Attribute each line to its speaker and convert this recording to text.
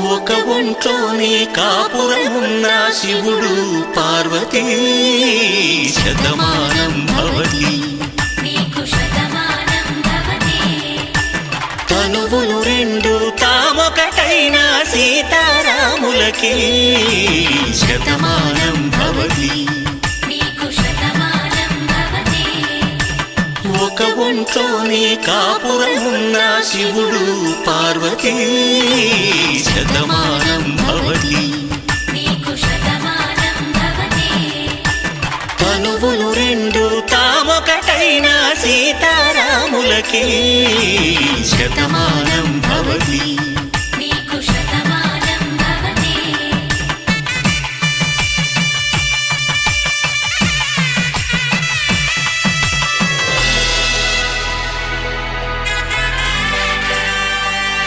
Speaker 1: ఒక ఒంట్లోనే కాపురమున్న శివుడు పార్వతీ శతమానం భవతి తనువులు రెండు తామొకటైన సీతారాములకి శతమానం భవతి ఒక ఒంట్లోనే కాపురమున్న శివుడు పార్వతీ శతమానం భవతి తనువులు రెండు తామొకటైన సీతారాములకి శతమానం భవతి